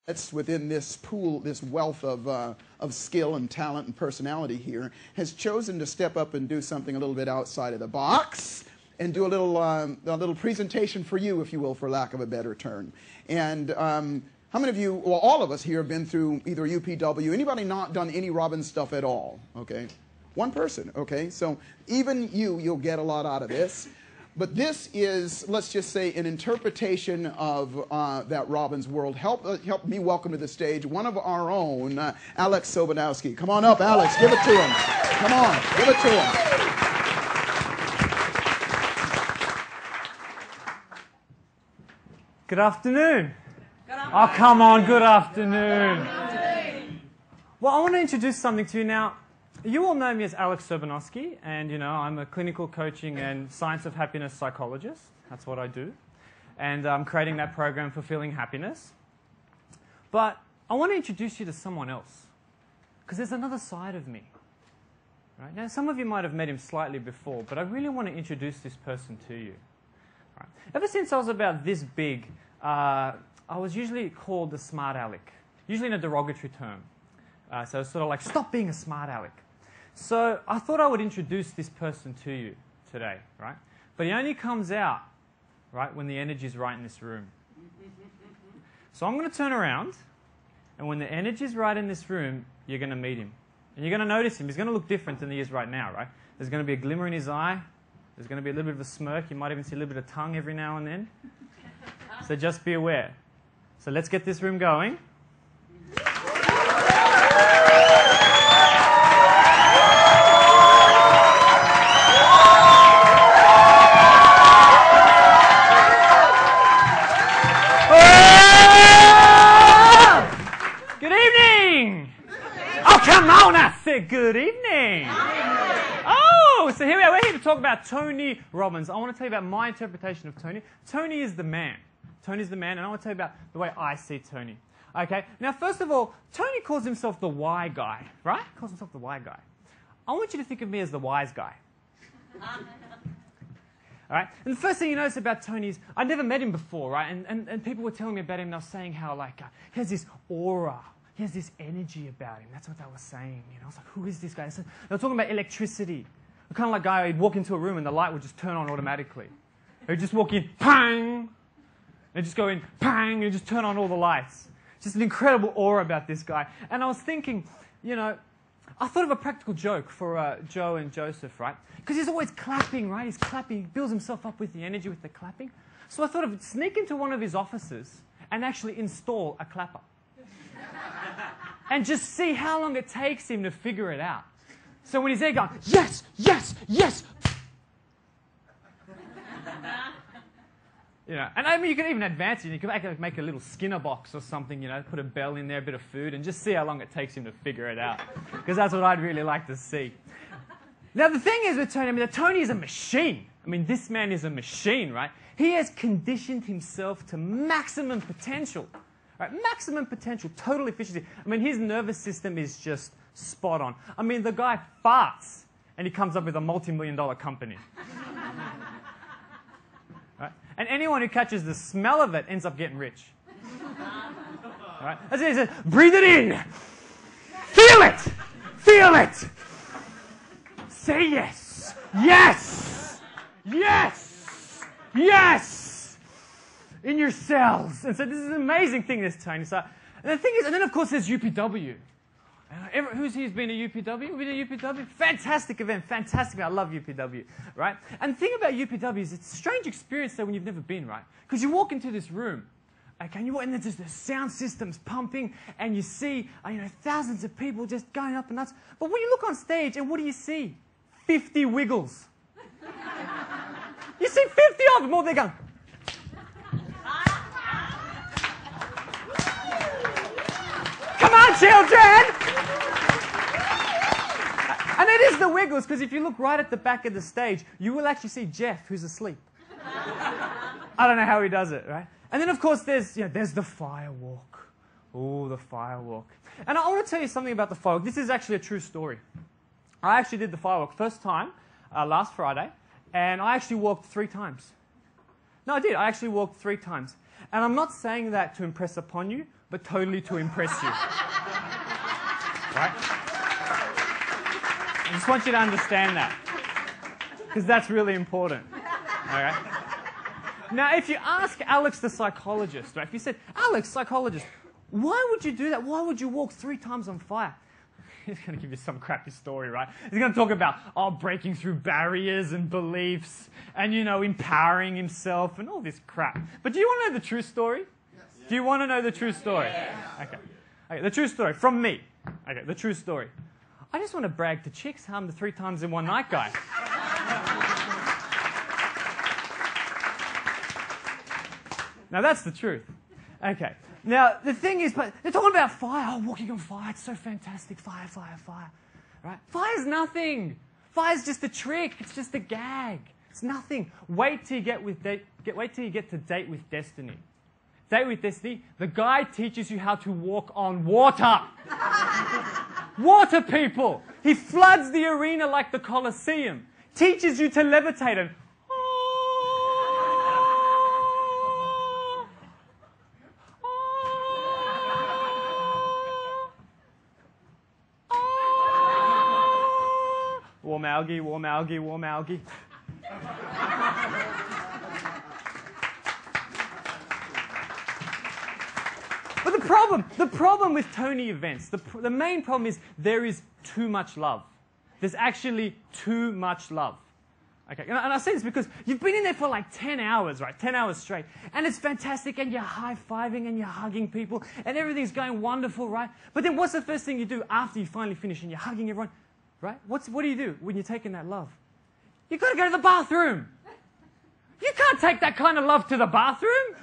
That's within this pool, this wealth of skill and talent and personality here, has chosen to step up and do something a little bit outside of the box and do a little presentation for you, if you will, for lack of a better term. And how many of you, well, all of us here have been through either UPW, anybody not done any Robbins stuff at all, okay? One person, okay? So even you'll get a lot out of this. But this is, let's just say, an interpretation of that Robbins world. Help me welcome to the stage one of our own, Aleks Srbinoski. Come on up, Alex. Give it to him. Come on, give it to him. Good afternoon. Oh, come on, good afternoon. Well, I want to introduce something to you now. You all know me as Aleks Srbinoski, and I'm a clinical coaching and science of happiness psychologist. That's what I do. And I'm creating that program, Fulfilling Happiness. But I want to introduce you to someone else, because there's another side of me. Right? Now, some of you might have met him slightly before, but I really want to introduce this person to you. Right? Ever since I was about this big, I was usually called the smart aleck, usually in a derogatory term. So it's sort of like, stop being a smart aleck. So I thought I would introduce this person to you today, right? But he only comes out, right, when the energy is right in this room. So I'm going to turn around, and when the energy is right in this room, you're going to meet him. And you're going to notice him. He's going to look different than he is right now, right? There's going to be a glimmer in his eye. There's going to be a little bit of a smirk. You might even see a little bit of tongue every now and then. So just be aware. So let's get this room going. Good evening. Oh, so here we are. We're here to talk about Tony Robbins. I want to tell you about my interpretation of Tony. Tony is the man. Tony's the man, and I want to tell you about the way I see Tony. Okay. Now, first of all, Tony calls himself the why guy, right? He calls himself the why guy. I want you to think of me as the wise guy. All right. And the first thing you notice about Tony is I'd never met him before, right? And people were telling me about him. And I was saying how he has this aura. He has this energy about him. That's what they were saying. I was like, who is this guy? They were talking about electricity. The kind of like guy who'd walk into a room and the light would just turn on automatically. He'd just walk in, pang! And just go in, pang! And just turn on all the lights. Just an incredible aura about this guy. And I was thinking, I thought of a practical joke for Joe and Joseph, right? Because he's always clapping, right? He's clapping. He builds himself up with the energy, with the clapping. So I thought of sneak into one of his offices and actually install a clapper. And just see how long it takes him to figure it out. So when he's there going, yes, yes, yes. And I mean, you can even advance it. You can make a little Skinner box or something, put a bell in there, a bit of food, and just see how long it takes him to figure it out. Because that's what I'd really like to see. Now, the thing is with Tony, Tony is a machine. This man is a machine, right? He has conditioned himself to maximum potential. Right, maximum potential, total efficiency. His nervous system is just spot on. The guy farts, and he comes up with a multi-million-dollar company. Right? And anyone who catches the smell of it ends up getting rich. Right? As he says, breathe it in. Feel it. Feel it. Say yes. Yes. Yes. Yes. In your cells. And so this is an amazing thing, this Tony. So, and the thing is, and then of course there's UPW. Who's here's been to UPW? Been to UPW? Fantastic event, fantastic. I love UPW, right? And the thing about UPW is it's a strange experience though when you've never been, right? Because you walk into this room, okay, and there's just the sound systems pumping, and you see, thousands of people just going up and nuts. But when you look on stage, and what do you see? 50 wiggles. You see 50 of them, all they're going. Come on, children! And it is the wiggles, because if you look right at the back of the stage, you will actually see Jeff, who's asleep. I don't know how he does it, right? And then, of course, there's the firewalk. Oh, the firewalk. And I want to tell you something about the firewalk. This is actually a true story. I actually did the firewalk first time last Friday, and I actually walked 3 times. No, I did. I actually walked 3 times. And I'm not saying that to impress upon you. but totally to impress you. Right? I just want you to understand that, because that's really important. All right? Now, if you ask Aleks the psychologist, right, if you said, Aleks, psychologist, why would you do that? Why would you walk 3 times on fire? He's going to give you some crappy story, right? He's going to talk about, breaking through barriers and beliefs and, empowering himself and all this crap. But do you want to know the true story? Yes. Do you want to know the true story? Yes. Okay, the true story from me. Okay, the true story. I just want to brag to chicks how I'm the 3 times in one night guy. Now, that's the truth. Okay. Now, the thing is, but they're talking about fire. Oh, walking on fire. It's so fantastic. Fire, fire, fire. Right? Fire's nothing. Fire's just a trick. It's just a gag. It's nothing. Wait till you get to Date with Destiny. Date with Destiny, the guy teaches you how to walk on water. Water, people. He floods the arena like the Colosseum. Teaches you to levitate and warm algae, warm algae, warm algae. But the problem with Tony events, the main problem is there is too much love. There's actually too much love. Okay, and I say this because you've been in there for like 10 hours, right? 10 hours straight. And it's fantastic, and you're high-fiving, and you're hugging people, and everything's going wonderful, right? But then what's the first thing you do after you finally finish and you're hugging everyone? Right? What do you do when you're taking that love? You've got to go to the bathroom. You can't take that kind of love to the bathroom.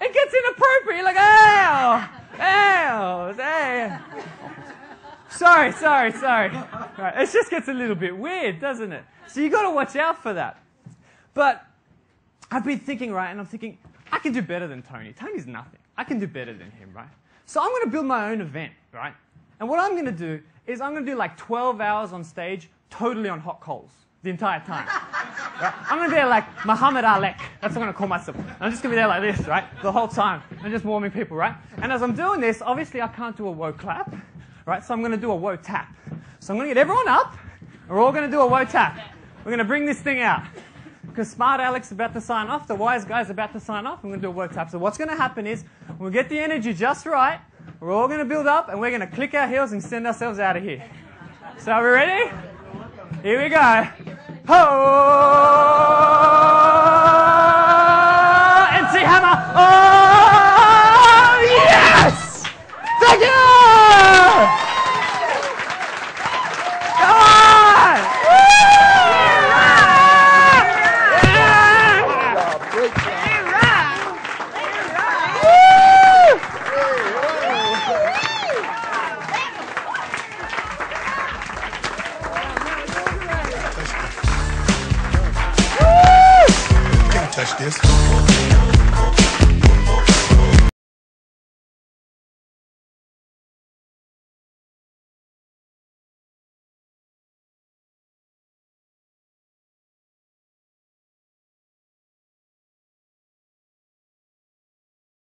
It gets inappropriate. You're like, ow. Sorry. Right. It just gets a little bit weird, doesn't it? So you've got to watch out for that. But I've been thinking, right, and I'm thinking, I can do better than Tony. Tony's nothing. I can do better than him, right? So I'm going to build my own event, right? And what I'm going to do is I'm going to do like 12 hours on stage, totally on hot coals, the entire time. Right? I'm going to be there like Muhammad Alek. That's what I'm going to call myself. I'm just going to be there like this, right, the whole time. I'm just warming people, right? And as I'm doing this, obviously I can't do a woe clap, right? So I'm going to do a woe tap. So I'm going to get everyone up, and we're all going to do a woe tap. We're going to bring this thing out. Because smart Aleks is about to sign off, the wise guy's about to sign off, I'm going to do a woe tap. So what's going to happen is, we'll get the energy just right, we're all going to build up, and we're going to click our heels and send ourselves out of here. So are we ready? Here we go. Ho! MC Hammer! Oh! Yes! Thank you! Come on! Touch this.